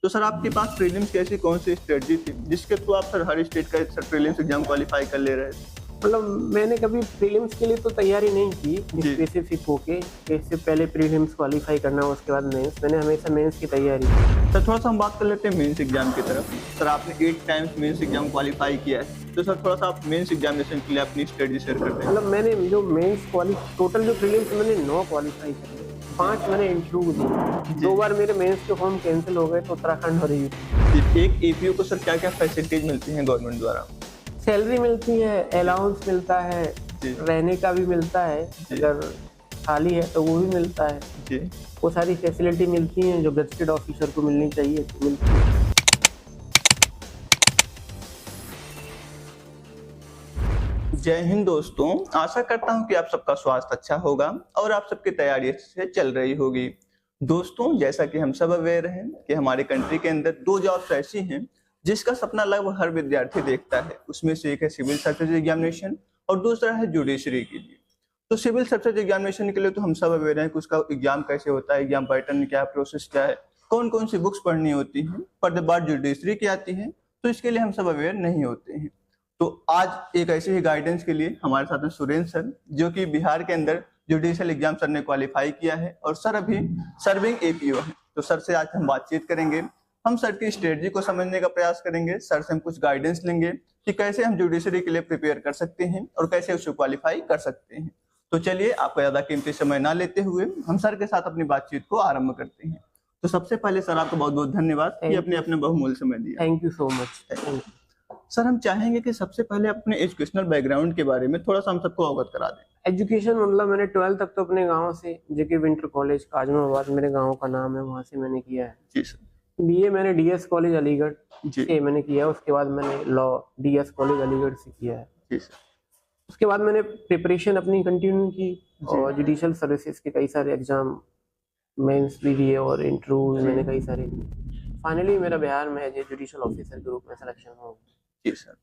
तो सर आपके पास प्रीलिम्स की ऐसी कौन सी स्ट्रेटजी थी जिसके थ्रू आप सर हर स्टेट का सर प्रीलिम्स एग्जाम क्वालिफाई कर ले रहे थे? मतलब मैंने कभी प्रीलिम्स के लिए तो तैयारी नहीं की जी। स्पेसिफिक होके कि इससे पहले प्रीलिम्स क्वालिफाई करना उसके बाद मेंस। मैंने हमेशा मेंस की तैयारी की। सर थोड़ा सा हम बात कर लेते हैं मेंस एग्जाम की तरफ। सर आपने 8 टाइम्स मेंस एग्जाम क्वालिफाई किया है, तो सर थोड़ा सा आप मेंस एग्जामिनेशन के लिए अपनी स्ट्रेटजी शेयर कर दें। मतलब मैंने जो मेंस टोटल जो प्रीलिम्स मैंने 9 क्वालिफाई करे, 5 मैंने इंटरव्यू दिए, जी। 2 बार मेरे मेंस के फॉर्म कैंसिल हो गए तो उत्तराखंड और यूपी। जी, एक एपीओ को सर क्या-क्या फैसिलिटीज मिलती हैं गवर्नमेंट द्वारा? सैलरी मिलती है, अलाउंस मिलता है, जी। रहने का भी मिलता है, जी। अगर खाली है तो वो भी मिलता है। जी। वो सारी फैसिलिटी मिलती हैं जो गजेटेड ऑफिसर को मिलनी चाहिए तो मिलती है। जय हिंद दोस्तों, आशा करता हूं कि आप सबका स्वास्थ्य अच्छा होगा और आप सबकी तैयारी अच्छे से चल रही होगी। दोस्तों, जैसा कि हम सब अवेयर हैं कि हमारे कंट्री के अंदर 2 जॉब्स ऐसी हैं जिसका सपना लगभग हर विद्यार्थी देखता है। उसमें से एक है सिविल सर्विसेज एग्जामिनेशन और दूसरा है जुडिशरी के लिए। तो सिविल सर्विसेज एग्जामिनेशन के लिए तो हम सब अवेयर हैं कि उसका एग्जाम कैसे होता है, एग्जाम पैटर्न क्या है, प्रोसेस क्या है, कौन-कौन सी बुक्स पढ़नी होती हैं। पर जब बात जुडिशरी की आती है तो इसके लिए हम सब अवेयर नहीं होते हैं। तो आज एक ऐसे ही गाइडेंस के लिए हमारे साथ हैं सुरेंद्र सर, जो कि बिहार के अंदर जुडिशियल एग्जाम सर ने क्वालिफाई किया है और सर अभी सर्विंग एपीओ है। तो सर से आज हम बातचीत करेंगे, हम सर की स्ट्रेटजी को समझने का प्रयास करेंगे, सर से हम कुछ गाइडेंस लेंगे कि कैसे हम जुडिशरी के लिए प्रिपेयर कर सकते हैं और कैसे उसे क्वालिफाई कर सकते हैं। तो चलिए, आपका ज्यादा कीमती समय ना लेते हुए हम सर के साथ अपनी बातचीत को आरंभ करते हैं। तो सबसे पहले सर आपको बहुत बहुत धन्यवाद कि अपने अपने बहुमूल्य समय दिया। Thank you so much. Sir हम चाहेंगे कि सबसे पहले अपने एजुकेशनल बैकग्राउंड के बारे में थोड़ा सा हम सबको अवगत करा दें। एजुकेशन मतलब मैंने 12 तक तो अपने गांव से जेके विंटर कॉलेज आजमाबाद मेरे गांव का नाम है, वहां से मैंने किया है। जी सर। बीए मैंने डीएस कॉलेज अलीगढ़ जी। से मैंने किया है। उसके बाद मैंने लॉ डीएस कॉलेज अलीगढ़ से किया है। जी सर। उसके बाद मैंने प्रिपरेशन अपनी कंटिन्यू की और जुडिशियल सर्विसेज के कई सारे एग्जाम मेंस भी दिए और इंटरव्यू मैंने कई सारे दिए। फाइनली मेरा बिहार में है जुडिशियल ऑफिसर के रूप में सिलेक्शन हो। जी सर।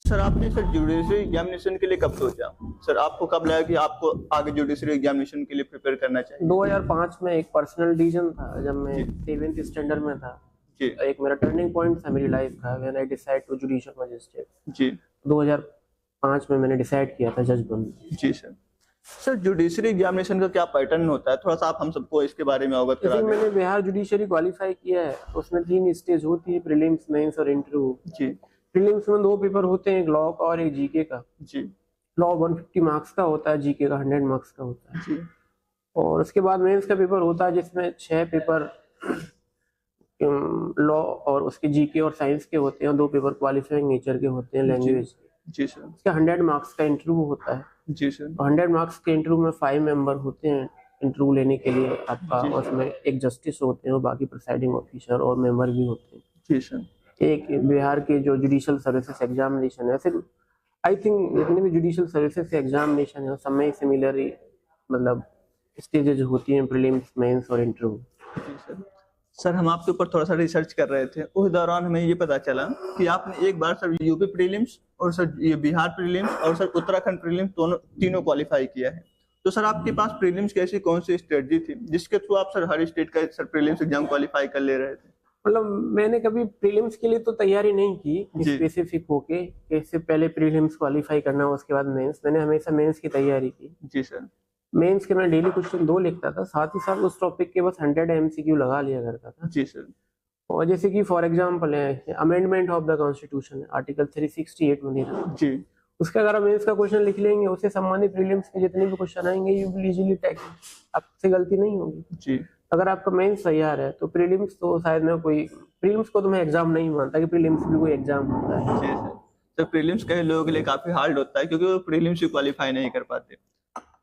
सर आपने सर जुडिशरी एग्जामिनेशन के लिए कब सोचा? सर आपको कब लगा कि आपको आगे जुडिशरी एग्जामिनेशन के लिए प्रिपेयर करना चाहिए? 2005 में एक पर्सनल डिसीजन था जब मैं जी। 7th स्टैंडर्ड में था। जी। एक मेरा टर्निंग पॉइंट था मेरी लाइफ का, when I decide to judicial magistrate. जी। 2005 में मैंने डिसाइड किया था जज बनने। जी सर। सर जुडिशरी एग्जामिनेशन का क्या पैटर्न होता है, थोड़ा सा आप हम सबको इसके बारे में अवगत करा जैसे दें। मैंने बिहार जुडिशरी क्वालिफाई किया है, उसमें 3 स्टेज होती है, प्रीलिम्स, मेंस और इंटरव्यू। जी। प्रीलिम्स में 2 पेपर होते हैं, एक लॉ का और एक जीके का। जी। लॉ 150 मार्क्स का होता है, जीके का 100 मार्क्स का होता है। जी। और उसके बाद मेंस का पेपर होता है जिसमें 6 पेपर लॉ और उसके जीके और साइंस के होते हैं, 2 पेपर क्वालिफाइंग नेचर के होते हैं, लैंग्वेज के। जी सर। उसका 100 मार्क्स का इंटरव्यू होता है। जी सर। 100 मार्क्स के इंटरव्यू में 5 मेंबर होते हैं इंटरव्यू लेने के लिए आपका। जी। उसमें एक जस्टिस होते हैं और बाकी प्रिसाइडिंग ऑफिसर और मेंबर भी होते हैं। जी सर। एक बिहार के जो जुडिशियल सर्विसेज एग्जामिनेशन है, फिर आई थिंक जितने भी जुडिशियल सर्विसेज एग्जामिनेशन है सब में सिमिलर ही मतलब स्टेजेज होती हैं, प्रीलिम्स, मेंस और इंटरव्यू। जी सर। सर हम आपके ऊपर थोड़ा सा रिसर्च कर रहे थे, उस दौरान हमें ये पता चला कि आपने एक बार सर यूपी प्रीलिम्स और सर ये बिहार प्रीलिम्स और सर उत्तराखंड प्रीलिम्स दोनों तीनों क्वालिफाई किया है। तो सर आपके पास प्रीलिम्स की ऐसी कौन सी स्ट्रेटजी थी जिसके थ्रू आप सर हर स्टेट का सर प्रीलिम्स एग्जाम क्वालिफाई कर ले रहे थे? मतलब मैंने कभी प्रीलिम्स के लिए तो तैयारी नहीं की जी। स्पेसिफिक होके कि इससे पहले प्रीलिम्स क्वालिफाई करना उसके बाद मेंस। मैंने हमेशा मेंस की तैयारी की। जी सर। मेंस के मैं डेली क्वेश्चन 2 लिखता था, साथ ही साथ उस टॉपिक के बस 100 एमसीक्यू लगा लिया करता था। जी सर। और जैसे कि फॉर एग्जांपल है amendment of the constitution, article 368 में दिया। जी। उसका अगर हम मेंस का क्वेश्चन लिख लेंगे, उससे संबंधित प्रीलिम्स के जितने भी क्वेश्चन आएंगे यू विल इजीली टैकल, आपसे गलती नहीं होगी। जी। अगर आपका मेंस तैयार है तो प्रीलिम्स तो शायद मैं कोई प्रीलिम्स को तो मैं एग्जाम नहीं मानता कि प्रीलिम्स भी कोई एग्जाम होता है। जी सर। सर प्रीलिम्स कई लोगों के लिए काफी हार्ड होता है क्योंकि वो प्रीलिम्स भी क्वालिफाई नहीं कर पाते।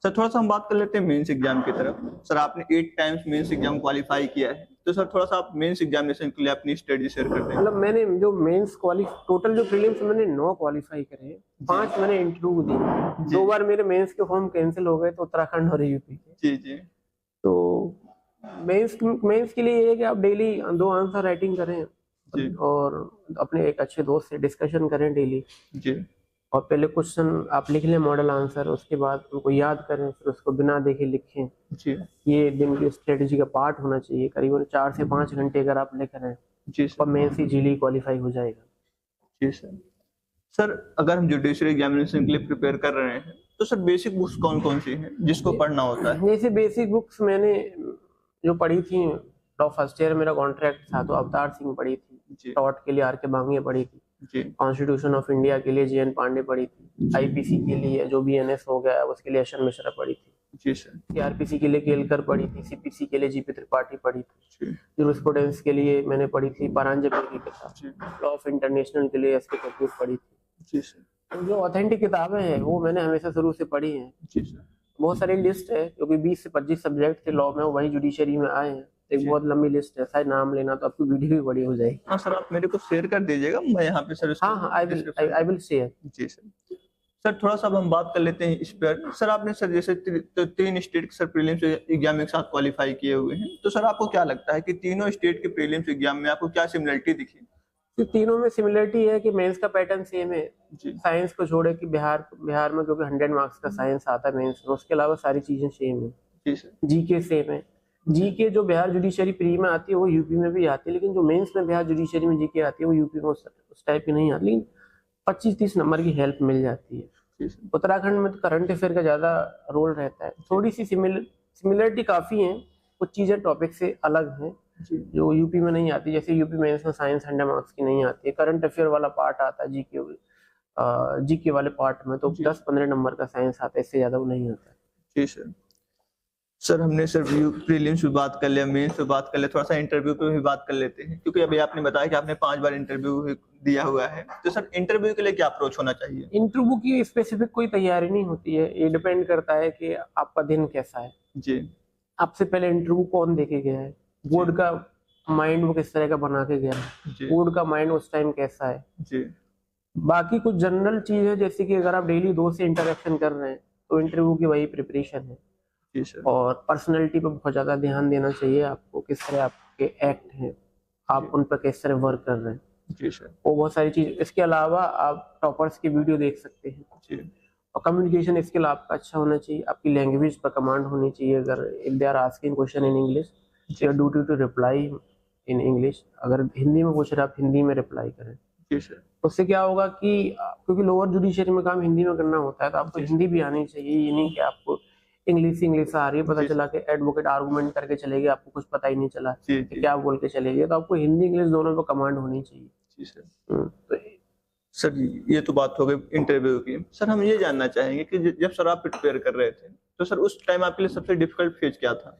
सर थोड़ा सा हम बात कर लेते हैं मेंस एग्जाम की तरफ। सर आपने 8 टाइम्स मेंस एग्जाम क्वालिफाई किया है, तो सर थोड़ा सा आप मेंस एग्जामिनेशन के लिए अपनी स्ट्रेटजी शेयर कर दें। मतलब मैंने जो मेंस टोटल जो प्रीलिम्स मैंने 9 क्वालिफाई करे, 5 मैंने इंटरव्यू दिए, 2 बार मेरे मेंस के फॉर्म कैंसिल हो गए तो उत्तराखंड और यूपी के। जी। जी। तो मेंस के लिए ये है कि आप डेली 2 आंसर राइटिंग करें जी। और अपने एक अच्छे दोस्त से डिस्कशन करें डेली। जी। और पहले क्वेश्चन आप लिख लें मॉडल आंसर, उसके बाद उनको याद करें, फिर उसको बिना देखे लिखें। जी ये दिन की स्ट्रेटेजी का पार्ट होना चाहिए। करीबन 4 से 5 घंटे अगर आप लिख रहे हैं जी तो सर। मेंस इजीली क्वालिफाई हो जाएगा। जी सर। सर अगर हम जुडिशरी एग्जामिनेशन के लिए प्रिपेयर कर रहे हैं तो सर बेसिक बुक्स कौन कौन सी हैं जिसको पढ़ना होता है? जैसे बेसिक बुक्स मैंने जो पढ़ी थी, लॉ फर्स्ट ईयर मेरा कॉन्ट्रैक्ट था तो अवतार सिंह पढ़ी थी, जी टॉट के लिए आर के बांगे पढ़ी थी, जी कॉन्स्टिट्यूशन ऑफ इंडिया के लिए जे एन पांडे पढ़ी थी, आईपीसी के लिए जो भी एनएस हो गया उसके लिए एशन मिश्रा पढ़ी थी, जी सर। सीआरपीसी के लिए केलकर पढ़ी थी, सीपीसी के लिए जीपी त्रिपाठी पढ़ी थी, जी जूरिस्प्रूडेंस के लिए मैंने पढ़ी थी परांजपे की किताब, जी लॉ ऑफ इंटरनेशनल के लिए एसके कपूर पढ़ी थी। जी सर। तो जो ऑथेंटिक किताबें हैं वो मैंने हमेशा शुरू से पढ़ी हैं। जी सर। बहुत सारी लिस्ट है क्योंकि 20 से 25 सब्जेक्ट थे लॉ में, वही जुडिशरी में आए हैं। एक जी। बहुत लंबी लिस्ट है, शायद नाम लेना तो आपकी वीडियो भी बड़ी हो जाएगी। हाँ सर, आप मेरे को शेयर कर दीजिएगा, मैं यहाँ पे सर हाँ हाँ, आई विल शेयर। जी सर। सर थोड़ा सा अब हम बात कर लेते हैं इस पर। सर आपने सर जैसे 3 स्टेट के सर प्रीलिम्स एग्जाम एक साथ क्वालिफाई किए हुए हैं, तो सर आपको क्या लगता है कि तीनों स्टेट के प्रीलिम्स एग्जाम में आपको क्या सिमिलरिटी दिखी? तो तीनों में सिमिलरिटी है कि मेंस का पैटर्न सेम है। जी साइंस को छोड़े कि बिहार में क्योंकि 100 मार्क्स का साइंस आता है मेंस में, उसके अलावा सारी चीजें सेम है। जी सर। जीके सेम है। जीके जो बिहार जुडिशरी प्री में आती है वो यूपी में भी आती है, लेकिन जो मेंस में बिहार जुडिशरी में जीके आती है वो यूपी में उस टाइप की नहीं आती, लेकिन 25-30 नंबर की हेल्प मिल जाती है। जी सर। उत्तराखंड में तो करंट अफेयर का ज्यादा रोल रहता है। थोड़ी सी सिमिलरिटी काफी है, कुछ चीजें टॉपिक से अलग हैं जी जो यूपी में नहीं आती। जैसे यूपी मेंस में साइंस 100 मार्क्स की नहीं आती है, करंट अफेयर वाला पार्ट आता है जीके वाले पार्ट में, तो जी। 10-15 नंबर का साइंस आता है, इससे ज्यादा वो नहीं आता। जी सर। सर हमने सर प्रीलिम्स पे बात कर लिया, मेंस पे बात कर लिया, थोड़ा सा इंटरव्यू पे भी बात कर लेते हैं, क्योंकि अभी आपने बताया कि आपने 5 बार इंटरव्यू दिया हुआ है, तो सर इंटरव्यू के लिए क्या अप्रोच होना चाहिए? इंटरव्यू की स्पेसिफिक कोई तैयारी नहीं होती है, ये डिपेंड करता है कि आपका दिन कैसा है। जी आपसे पहले इंटरव्यू कौन देके गया है, बोर्ड का माइंड वो किस तरह का बना के गया है, जी बोर्ड का माइंड उस टाइम कैसा है। जी बाकी कुछ जनरल चीज है, जैसे कि अगर आप डेली 2 से इंटरेक्शन कर रहे हैं तो इंटरव्यू की वही प्रिपरेशन है। जी सर। और पर्सनैलिटी पे बहुत ज्यादा ध्यान देना चाहिए आपको, किस तरह आपके एक्ट हैं, आप उन पर किस तरह वर्क कर रहे हैं, जी सर। वो बहुत सारी चीज। इसके अलावा आप टॉपर्स की वीडियो देख सकते हैं। जी और कम्युनिकेशन स्किल आपका अच्छा होना चाहिए, आपकी लैंग्वेज पर कमांड होनी चाहिए। अगर if they are asking question in English, your duty to reply in English. अगर हिंदी में पूछ रहे आप हिंदी में रिप्लाई करें। जी सर। उससे क्या होगा कि क्योंकि लोअर जुडिशरी में काम हिंदी में करना होता है, तो आपको हिंदी भी आनी चाहिए। ये नहीं कि आपको इंग्लिश आ रही है, पता जी। चला कि एडवोकेट आर्गुमेंट करके चले गए, आपको कुछ पता ही नहीं चला जी कि जी क्या बोल के चले गए। तो आपको हिंदी इंग्लिश दोनों पे कमांड होनी चाहिए। जी सर। तो सर ये तो बात हो गई इंटरव्यू की। सर हम ये जानना चाहेंगे कि जब सर आप प्रिपेयर कर रहे थे, तो सर उस टाइम आपके लिए सबसे डिफिकल्ट फेज क्या था?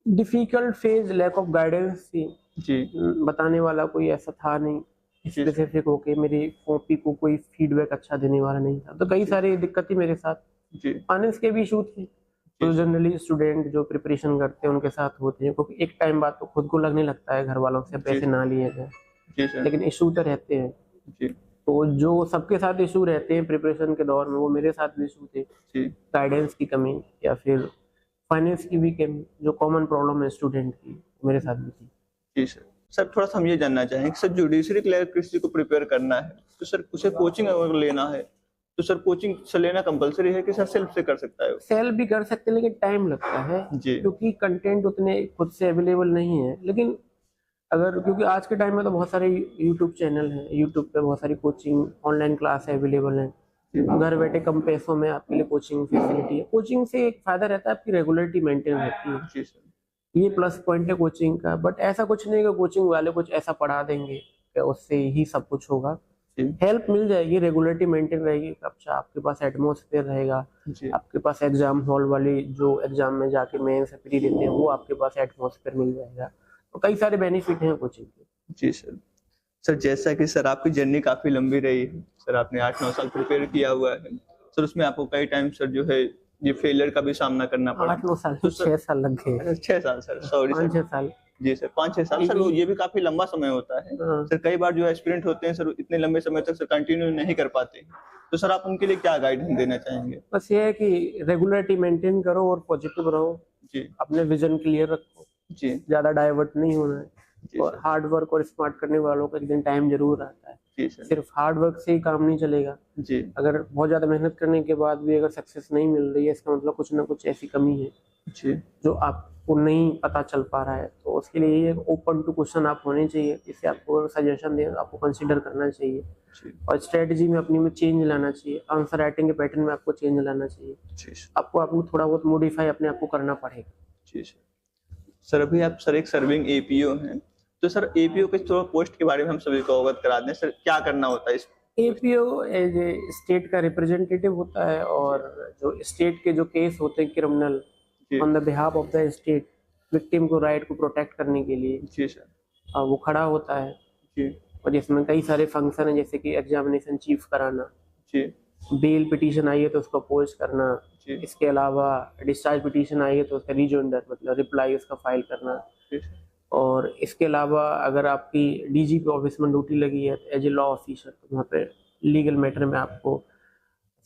Difficult phase lack of guidance थी। जी बताने वाला कोई ऐसा था नहीं जी स्पेसिफिक होके, मेरी कॉपी को कोई फीडबैक अच्छा देने वाला नहीं था, तो कई सारी दिक्कत थी मेरे साथ। जी फाइनेंस के भी इशू थे, तो जनरली स्टूडेंट जो प्रिपरेशन करते हैं उनके साथ होते हैं, क्योंकि एक टाइम बाद तो खुद को लगने लगता है घर वालों से पैसे ना लिए गए, जी सर। लेकिन इशू तो रहते हैं। जी तो जो सबके साथ इशू रहते हैं प्रिपरेशन के दौर में, वो मेरे साथ भी इशू थे। जी गाइडेंस की कमी या फिर फाइनेंस की भी कमी, जो कॉमन प्रॉब्लम है स्टूडेंट की, वो मेरे साथ भी थी। जी सर। सर थोड़ा सा हम ये जानना चाहेंगे कि सर जुडिशरी क्लर्क किसी को प्रिपेयर करना है, तो सर उसे कोचिंग अगर लेना है, तो सर कोचिंग से लेना कंपलसरी है कि सर सेल्फ से कर सकता है? सेल भी कर सकते हैं लेकिन टाइम लगता है, जी क्योंकि कंटेंट उतने खुद से अवेलेबल नहीं है। लेकिन अगर क्योंकि आज के टाइम में तो बहुत सारे यूट्यूब चैनल हैं, यूट्यूब पे बहुत सारी कोचिंग ऑनलाइन क्लास अवेलेबल हैं, घर बैठे कम पैसों में आपके लिए कोचिंग फैसिलिटी है। कोचिंग से एक फायदा रहता है, आपकी रेगुलरिटी मेंटेन रहती है, जी सर। ये प्लस पॉइंट है कोचिंग का। बट ऐसा कुछ नहीं कि कोचिंग वाले कुछ ऐसा पढ़ा देंगे कि उससे ही सब कुछ होगा। जी हेल्प मिल जाएगी, रेगुलरिटी मेंटेन रहेगी, अच्छा आपके पास एटमॉस्फेयर रहेगा, जी आपके पास एग्जाम हॉल वाली जो एग्जाम में जाके मेंस प्री देते हैं वो आपके पास एटमॉस्फेयर मिल जाएगा। तो कई सारे बेनिफिट हैं कोचिंग के। जी सर। सर जैसा कि सर आपकी जर्नी काफी लंबी रही है, सर आपने 8-9 साल प्रिपेयर किया हुआ है, सर उसमें आपको कई टाइम सर जो है ये फेलियर का भी सामना करना पड़ा। 8-9 साल, तो सर 6 साल लग गए। 6 साल सर, सॉरी सर। 5-6 साल। जी सर, 5-6 साल सर, ये भी काफी लंबा समय होता है। हाँ। सर कई बार जो एस्पिरेंट होते हैं सर इतने लंबे समय तक सर कंटिन्यू नहीं कर पाते, तो सर आप उनके लिए क्या गाइडेंस देना चाहेंगे? बस ये है कि रेगुलरिटी मेंटेन करो और पॉजिटिव रहो, जी अपने विजन क्लियर रखो, जी ज्यादा डाइवर्ट नहीं होना है, जी और सर। हार्ड वर्क और स्मार्ट करने वालों का एक दिन टाइम जरूर आता है। जी सर। सिर्फ हार्ड वर्क से ही काम नहीं चलेगा। जी अगर बहुत ज़्यादा मेहनत करने के बाद भी अगर सक्सेस नहीं मिल रही है, इसका मतलब कुछ ना कुछ ऐसी कमी है जी जो आपको नहीं पता चल पा रहा है। तो उसके लिए ये ओपन टू क्वेश्चन आप होने चाहिए, इससे आपको सजेशन दें, आपको कंसिडर करना चाहिए जी और स्ट्रेटजी में अपनी में चेंज लाना चाहिए। आंसर राइटिंग के पैटर्न में आपको चेंज लाना चाहिए। जी सर। आपको आपको थोड़ा बहुत मॉडिफाई अपने आप को करना पड़ेगा। जी सर। सर अभी आप सर एक सर्विंग एपीओ हैं, तो सर एपीओ के थोड़ा पोस्ट के बारे में हम सभी को अवगत करा दें। सर क्या करना होता है इस एपीओ एज ए स्टेट का रिप्रेजेंटेटिव होता है और जो स्टेट के जो केस होते हैं क्रिमिनल जी on the behalf of the state, victim को राइट को प्रोटेक्ट करने के लिए जी सर। वो खड़ा होता है। जी और इसमें कई सारे फंक्शन है, जैसे कि एग्जामिनेशन चीफ कराना, जी बेल पिटीशन आई है तो उसको अपोज करना, जी इसके अलावा डिस्चार्ज पिटीशन आई है तो उसका रिजोंडर मतलब रिप्लाई उसका फाइल करना। जी सर। और इसके अलावा अगर आपकी डीजीपी ऑफिस में ड्यूटी लगी है एज ए लॉ ऑफिसर, तो वहाँ पे लीगल मैटर में आपको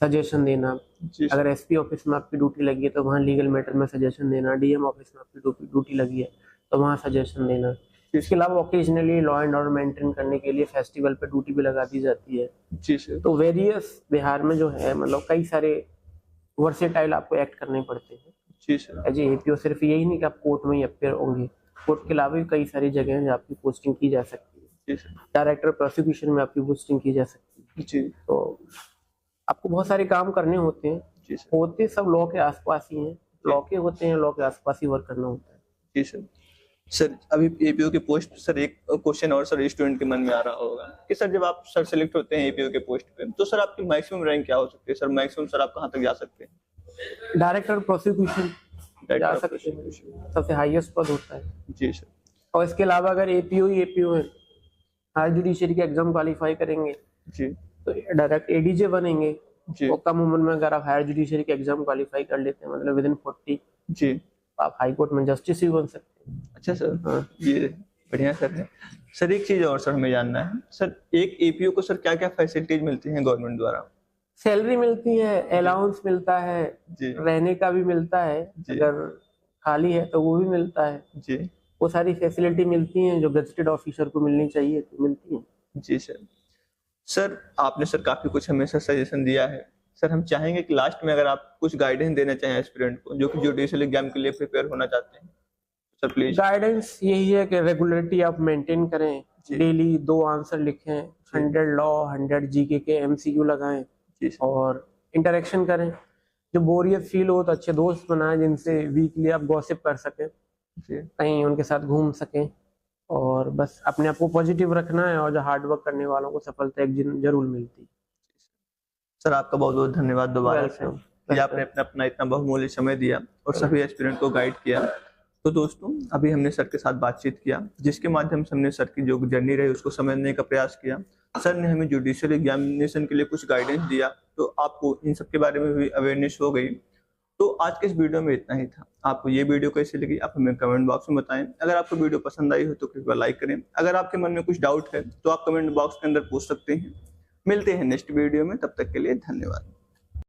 सजेशन देना। जी सर। अगर एसपी ऑफिस में आपकी ड्यूटी लगी है तो वहाँ लीगल मैटर में सजेशन देना। डीएम ऑफिस में आपकी ड्यूटी लगी है तो वहाँ सजेशन देना। इसके अलावा occasionally law and order maintain करने के लिए फेस्टिवल पे ड्यूटी भी लगा दी जाती है। जी सर। तो वेरियस बिहार में जो है मतलब कई सारे वर्सेटाइल आपको एक्ट करने पड़ते हैं जी सर। As a APO. सिर्फ यही नहीं कि आप कोर्ट में ही अपेयर होंगे, कोर्ट के अलावा भी कई सारी जगह हैं जहाँ आपकी पोस्टिंग की जा सकती है। जी सर। डायरेक्टर प्रोसिक्यूशन में आपकी पोस्टिंग की जा सकती है। जी तो आपको बहुत सारे काम करने होते हैं, जी सर। होते सब लॉ के आसपास ही हैं, लॉ के होते हैं, लॉ के आसपास ही वर्क करना होता है। जी सर। सर अभी एपीओ के पोस्ट सर एक क्वेश्चन और सर स्टूडेंट के मन में आ रहा होगा कि सर जब आप सर सेलेक्ट होते हैं एपीओ के पोस्ट पे, तो सर आपकी मैक्सिमम रैंक क्या हो सकती है? सर मैक्सिमम सर आप कहाँ तक जा सकते हैं? डायरेक्टर प्रोसिक्यूशन जा Director of सकते हैं, prosecution। सबसे हाईएस्ट पद होता है। जी सर। और इसके अलावा अगर एपीओ ही एपीओ है, हायर जुडिशरी के एग्जाम क्वालिफाई करेंगे जी तो डायरेक्ट एडीजे बनेंगे। जी और कम उम्र में अगर आप हायर जुडिशरी के एग्जाम क्वालिफाई कर लेते हैं मतलब विद इन 40, जी। आप हाई कोर्ट में जस्टिस भी बन सकते हैं। अच्छा सर, हाँ। ये बढ़िया सर है। सर एक चीज और सर हमें जानना है, सर एक एपीओ को सर क्या क्या फैसिलिटीज मिलती हैं गवर्नमेंट द्वारा? सैलरी मिलती है, अलाउंस मिलता है, जी रहने का भी मिलता है, जी। अगर खाली है तो वो भी मिलता है। जी वो सारी फैसिलिटी मिलती हैं जो गजेटेड ऑफिसर को मिलनी चाहिए तो मिलती हैं। जी सर। सर आपने सर काफी कुछ हमें सर सजेशन दिया है। सर हम चाहेंगे कि लास्ट में अगर आप कुछ गाइडेंस देना चाहें एस्पिरेंट को जो कि जुडिशियल एग्जाम के लिए प्रिपेयर होना चाहते हैं, सर प्लीज। गाइडेंस यही है कि रेगुलरिटी आप मेंटेन करें, जी। डेली 2 आंसर लिखें, 100 लॉ 100 जीके के एमसीक्यू लगाएं जी सर। और इंटरेक्शन करें। जो बोरियत फील हो तो अच्छे दोस्त बनाएं जिनसे वीकली आप गॉसिप कर सकें, जी कहीं उनके साथ घूम सकें। और बस अपने आप को पॉजिटिव रखना है और जो हार्ड वर्क करने वालों को सफलता एक दिन जरूर मिलती है। सर आपका बहुत बहुत धन्यवाद दोबारा से Welcome, कि आपने अपना इतना बहुमूल्य समय दिया और सभी एस्पिरेंट को गाइड किया। तो दोस्तों अभी हमने सर के साथ बातचीत किया जिसके माध्यम से हमने सर की जो जर्नी रही उसको समझने का प्रयास किया। सर ने हमें जुडिशियल एग्जामिनेशन के लिए कुछ गाइडेंस दिया तो आपको इन सब के बारे में भी अवेयरनेस हो गई। तो आज के इस वीडियो में इतना ही था। आपको ये वीडियो कैसी लगी आप हमें कमेंट बॉक्स में बताएं। अगर आपको वीडियो पसंद आई हो तो कृपया लाइक करें। अगर आपके मन में कुछ डाउट है तो आप कमेंट बॉक्स के अंदर पूछ सकते हैं। मिलते हैं नेक्स्ट वीडियो में, तब तक के लिए धन्यवाद।